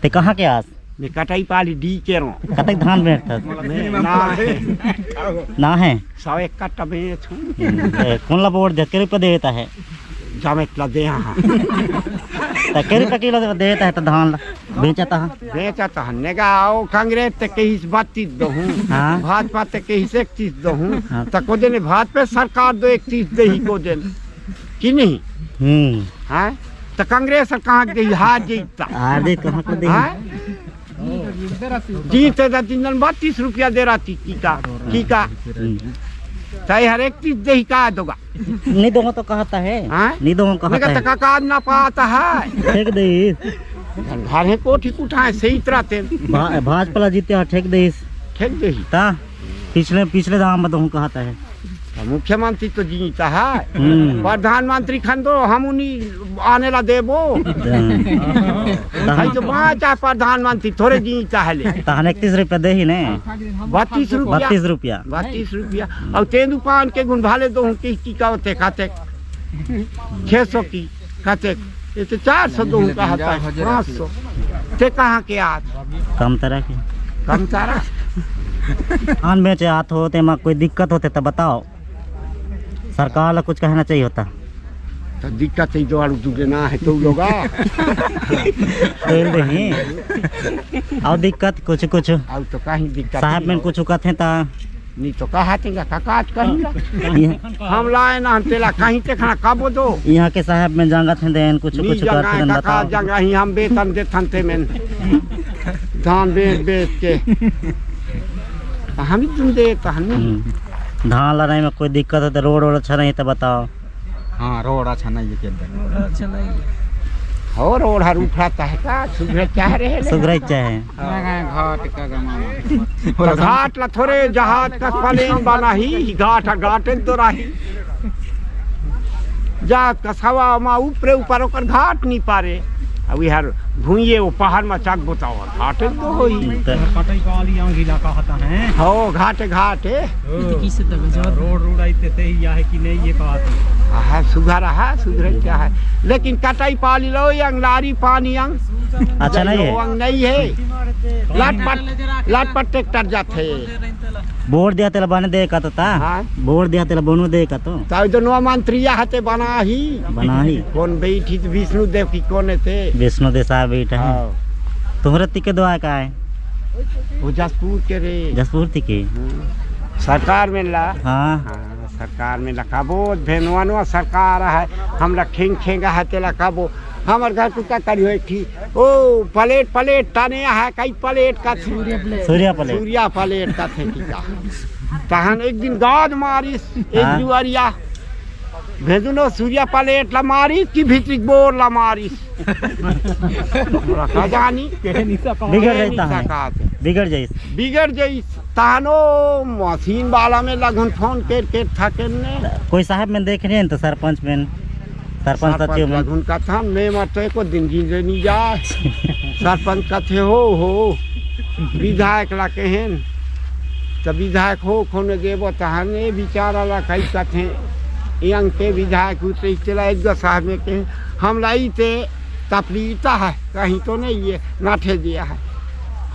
ते कहाँ के आस मैं कटाई पाली डी के रो कतक धान बेच था ना है 101 कट्टा बेच कौन ला बोर्ड दे के रुपये देता है जामेतला दे हाँ तो के रुपये किलो देता है तो धान बेचता है बेचता है नेगा आओ कांग्रेस ते के हिस 32 दो हूँ भाजपा ते के हिस 31 दो हूँ तो को दिन भाजपा सरकार दो 31 दे ही को दिन कि नहीं हाँ तो कांग्रेस कहाँ दे हार जीतता हार जीत कहाँ को दे जीते तो 32 रुपया दे रहा थी की का चाहे हर एक चीज दे ही कहा दोगा नहीं दोगा तो कहता है नहीं दोगा कहता है का काज ना पाता है ठेक दे घर है कोठी उठाए सही तरह ते भाजपा जीते हैं ठेक दे ता पिछले दाम में तो कहता है मुख्यमंत्री तो जीता है प्रधानमंत्री खंडो हम उन्हीं आने ला देबो भाई तो चाहे प्रधानमंत्री थोड़े जीता है ले 31 रुपया दे ही ने 32 रुपया और तेंदुपान के गुण भाले दो की का होते खाते 600 की खाते ये तो 400 दो का होता है 500 ते कहाँ के आज कम तरह धान बेचे हाथ होते में कोई दिक्कत होते तो बताओ सरकार ला कुछ कहना चाहिए होता तो दिक्कत है जो ना है तो लोग और दिक्कत कुछ और तो कहीं दिक्कत साहब में कुछ कहते ता नहीं तो कहा तेगा काकाज कहीं हम लाए ना हम तेला कहीं ते खाना काबो दो यहाँ के साहब में जंगत हैं देन कुछ करते बताओ जगह ही हम वेतन देथन ते में धान बेच के हम तुम दे धान लड़ाई में कोई दिक्कत है तो रोड अच्छा नहीं तो बताओ हाँ रोड अच्छा नहीं है अच्छा नहीं हो रोड हर उठाता है का सुधर चाह रहे सुधर चाहे घाट का गमा घाट ला थोड़े जहाज का प्लेन बना ही घाट तो रही जहाज का सवा मा ऊपर घाट नहीं पारे अब यार भूइए वो पहाड़ में चाक बताओ घाट तो हो ही कटाई वाली इलाका होता है हो घाट है किसे तक रोड आते थे या है कि नहीं ये बात है सुधर क्या है लेकिन कटाई पाली लो यंग लारी पानी यंग अच्छा नहीं है लाटपट ट्रैक्टर जाते बोर्ड दिया तेला बने दे का तो बोर्ड दिया तेला बनो दे का तो नवा मंत्री हते बना ही कौन बैठी विष्णु देव की कौन थे विष्णु देव साहब बैठा है तुम्हारे तिके दुआ का है वो जसपुर के रे जसपुर तिके सरकार में ला सरकार में लखाबो भेनवा सरकार है हम खेंगा है तेला खाबो हमार घर कुत्ता करी हुई थी ओ प्लेट ताने है कई प्लेट का सूर्या प्लेट का थे तहन एक दिन गाद मारिस एक जुआरिया भेजुनो सूर्या प्लेट ला मारिस की भीतरी बोर ला मारिस खजानी बिगड़ जाइस तहनो मशीन वाला में लगन फोन के थके ने कोई साहब में देख रहे हैं तो सरपंच उनका था मैं मरते को दिन जीने नहीं जा सरपंच का थे हो विधायक ला कहन तो विधायक हो खोने देवो तहने विचार ला कई कथे यंग के विधायक उतरे चला एक साहब में कहे हम लाई थे तपलीता है कहीं तो नहीं है नाठे दिया है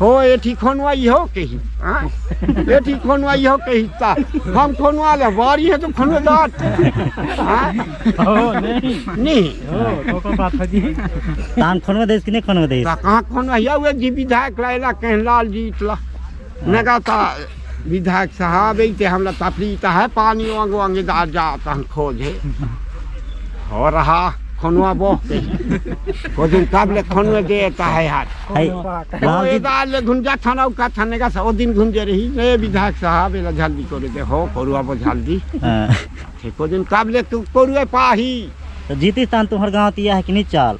हो ये ठीक खोनवाई हो कहीं ये ठीक खोनवाई हो कहीं ता हम खोनवा ले बारी है तो खोनवा दाट नहीं तो बात है जी तान खोनवा देश कि नहीं खोनवा देश कहाँ खोनवा या वे जी विधायक लायला कहीं लाल जीतला नगा ता विधायक साहब ऐसे हमला तपलीता है पानी वांगे दार जाता हम खोजे हो रहा खोनवा बो को दिन काबले खोनवे देता है यार ओ दाल घुंजा थाना का थाने का ओ दिन घुंजे रही ने विधायक साहब एला जल्दी करे दे हो कोरुआ बो जल्दी को दिन काबले तू कोरुए पाही तो जीती स्थान तुम्हार गांव तिया है कि नहीं चाल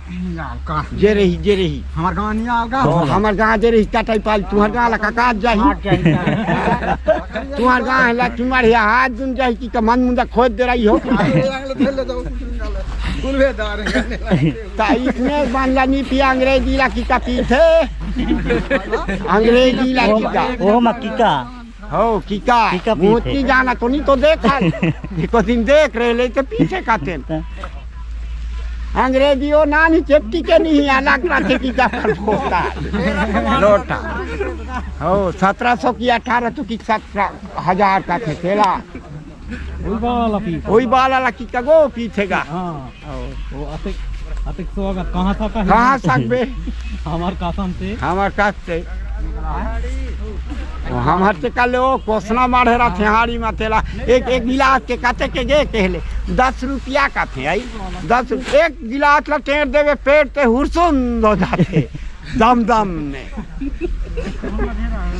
जे रही हमार गांव नहीं आगा हमार गांव जे रही कटाई पाल तुम्हार गांव ला का जाही तुम्हार गांव ला तुम्हारे हाथ दुन जाही की का मन मुंदा खोद दे रही हो ता इसमें बांधला नी पी अंग्रेजी ला की का पीछे अंग्रेजी ला की का ओ मक्की का हो कीका मोती जाना तो नहीं तो देखा एक दिन देख रहे ले तो पीछे काते अंग्रेजियों नानी चेट्टी के नहीं अलग रखे की का होता लोटा हो 1700 की 1800 की 17,000 का थे तेला वही बाला की का गो पीछेगा वो अतिक स्वागत कहाँ था कहाँ सकबे हमार कासम से हमार कास से हम हर से कल वो कोसना मारे रहा थे हाड़ी में तेला एक गिलास के काते के गे कहले 10 रुपया का थे आई 10 एक गिलास ला टेर देवे पेट ते हुरसुन हो जाते दम दम ने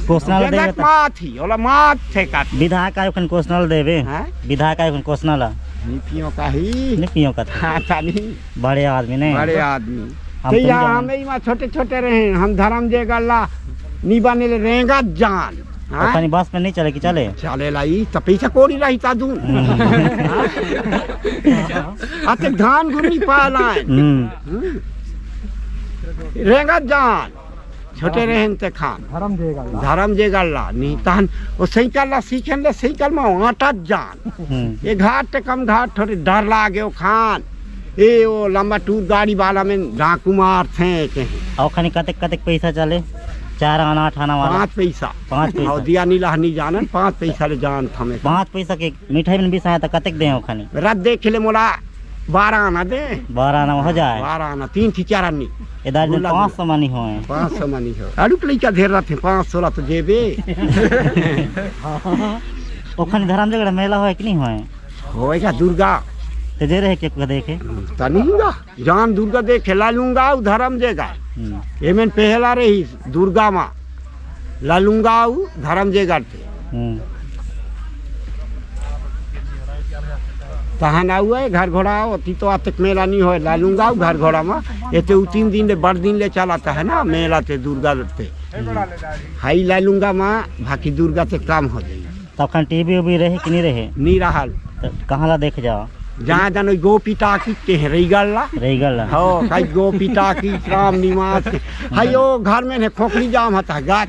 कोसनाल देवे जनक माथी ओला माथ थे का विधायक आयो कन कोसनाल देवे हैं विधायक आयो कन कोसनाल नीतियों का ही निपियों का हाँ नहीं बड़े आदमी ने बड़े आदमी हम तो तो यहाँ नहीं हम ही में छोटे छोटे रहे हम धर्म जे गल्ला नी बने रहेगा जान हाँ? अपनी बस में नहीं चले कि चले चले लाई तो पैसा कोड़ी रही ता दूं अते धान गुनी पालाए रहेगा जान छोटे रहन ते खान धर्म जे गल्ला नी तान वो साइकिल ला सीखन ले साइकिल में आटा जान ये घाट ते कम घाट थोड़ी डर लागे वो खान ए वो लंबा टूर गाड़ी वाला में डाकू मार थे कहीं और खानी कतेक कतेक पैसा चले 4 आना 8 आना वाला 5 पैसा 5 पैसा और दिया नीला नहीं जानन 5 पैसा ले जान थमे 5 पैसा के मिठाई में 20 आया तो कतेक दे खानी रात देख ले मोला 12 आना दे 12 आना हो जाए 12 आना 3 थी 4 आनी इधर बोला 500 मानी हो 500 मनी हो अड़ुक लइका धेर रहते 516 तो जेबे ओखनी धर्म जगह मेला हो कि नहीं हो होएगा दुर्गा ते जे रहे के देखे तनीगा जान दुर्गा देखे ला लूंगा धर्म जेगा एमन पहला रही दुर्गा माँ ला लूंगा धर्म जेगा थे तहन हुआ घर घोड़ा अति तो आतक मेला नहीं हो ला लूंगा घर घोड़ा में ये तो 3 दिन ले बड़ दिन ले चलाता है ना मेला ते दुर्गा पे हाई ला लूंगा माँ बाकी दुर्गा ते काम हो जाएगी तब खान टीवी उवी रहे कि नहीं रहे नहीं रहा कहाँ ला देख जाओ जहाँ जानो गोपी टाकी के रही गल हो कई गोपी टाकी राम निवास हायो घर में ने खोखली जाम होता गाछ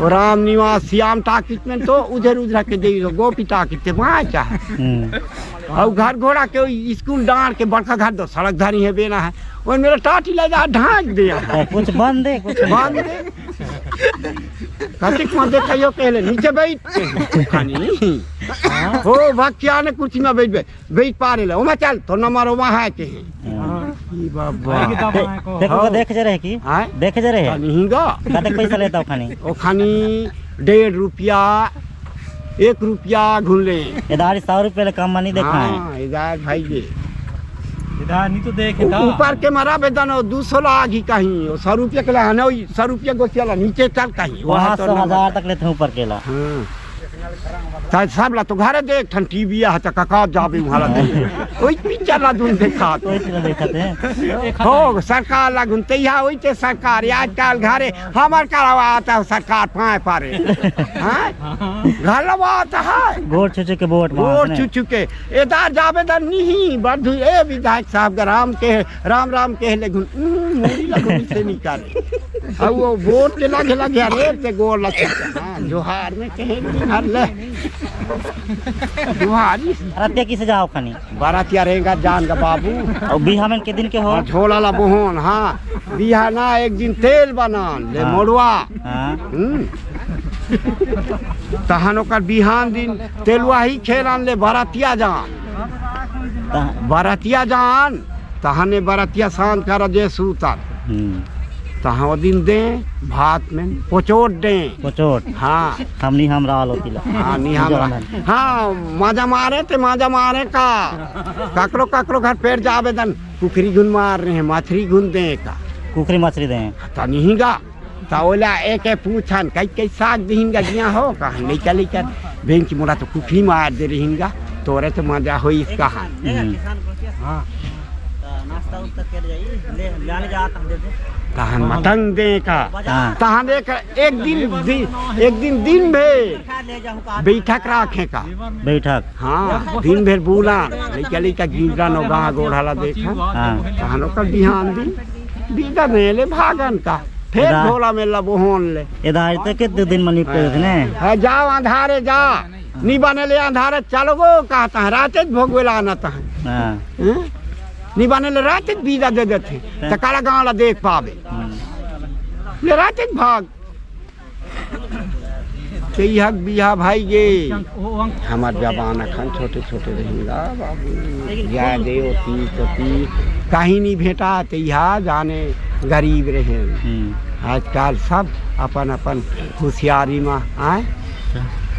और राम निवास श्याम टाकी में तो उधर उधर के दे गोपी टाकी ते वहाँ चाहे और घर घोड़ा के स्कूल डांट के बड़का घर दो सड़क धारी है बेना है वो मेरा टाटी ले जा ढांक दिया कुछ बंद है कुछ बंद दे कतिक में देखियो कहले नीचे बैठ खानी हो भक्तिया ने कुर्सी में बैठ पा रहे ओ मैं चल तो नंबर वहाँ है के ई बाबा देखो देख जे रहे की देख जे रहे नहीं गा कतेक पैसा लेता खानी ओ खानी 1.5 रुपया 1 रुपया घुन ले इधर 100 रुपये ले कम नहीं देखा है इधर भाई ये इधर नहीं तो देखे था ऊपर के मरा बेदन 200 लागी कहीं 100 रुपया के ला 100 रुपया गोसिया नीचे चल कहीं वहाँ 100,000 तक लेते हैं ऊपर के ला हाँ सब ला तो घरे देख ठन टीवी है तो कका जाबे वहाँ दे ओई पिक्चर ला दून देखा तो इतना देखते हैं हो सरकार ला गुन तैया ओई ते सरकार आजकल घरे हमार करवा आता है सरकार पाए पारे हां घर लवाता है वोट छुचु के वोट छुचु के इधर जाबे दर नहीं बधु ए विधायक साहब राम राम के ले गुन मोरी लगन से निकाले अब वो वोट के लगे रे ते गोल लगे हां जोहार में कहे हर ले जोहारी रात किसे जाओ खानी बारातिया रहेगा जान का बाबू और बिहा में के दिन के हो झोला ला बोहन हाँ बिहा ना एक दिन तेल बनान ले मोड़वा तहन ओकर बिहान दिन तेलवा ही खेलान ले बारातिया जान तहने बारातिया शांत कर जे सूता तहाँ दिन दे भात में पोचोट हाँ हम नहीं हम रहा लोतिला हाँ नहीं हम हाँ माजा मारे का ककरो घर पेड़ जावे दन कुकरी गुन मार रहे हैं मछली गुन दे का कुकरी मछली दे ता नहीं गा ता ओला एक पूछन कई साग दिहिंगा जिया हो कहा नहीं चली कर बेंच मोड़ा तो कुकरी मार दे रहींगा तोरे तो मजा हो इसका हाँ नाश्ता उस्ता कर जाई ले जाने जा तक दे दे तहन मतंग दे का तहन एक दिन भर बैठक रखे का बैठक हाँ दिन भर बुला निकली का गिरा नो गाँव गोढ़ाला देखा तहन ओकर बिहान दिन बीदा मेले भागन का फिर झोला में लबोहन ले इधर तक के 2 दिन में निपटे थे ने जाओ अंधारे जा नी बने ले अंधारे चलो गो कहता है रात भोगवेला आना है नहीं बने ले रात बीजा दे देते तो काला गाँव देख पावे ले रात भाग हक बिहा भाई गे हमार जबान अखन छोटे छोटे रहेगा बाबू या देवती तती कहीं नहीं भेटा तो यहाँ जाने गरीब रहे आजकल सब अपन अपन होशियारी में आए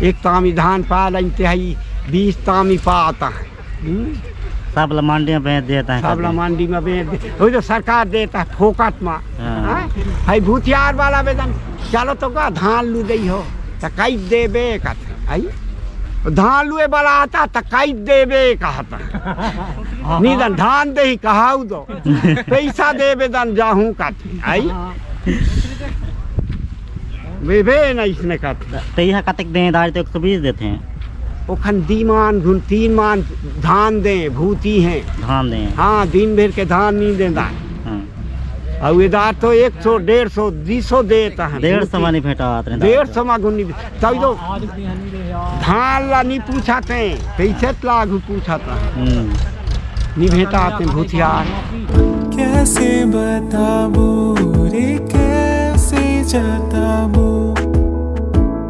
एक तामी धान पा लेते है 20 तामी पा आता है सब मंडी में बेच देता है सब मंडी में बेच दे वो तो सरकार देता है फोकट में है भूतियार वाला वेतन चलो तो का धान लू दई हो तो कई देबे कहते आई धान लुए वाला आता तो कई देबे कहता नहीं दन धान दे ही कहाऊ दो पैसा देबे दन जाहूँ कहते आई वे ना इसने कहते तो यहाँ कतक दें दाल तो 120 देते हैं ओखन दीमान घुन 3 मान धान दे भूती हैं धान दें हाँ दिन भर के धान नहीं देता और इधर तो 100 150 200 देता है 150 में नहीं भेटा 150 में गुनी तभी तो धान ला नहीं पूछाते पैसे लाख पूछाता नहीं भेटा आते भूतियार कैसे बताबू रे कैसे जताबू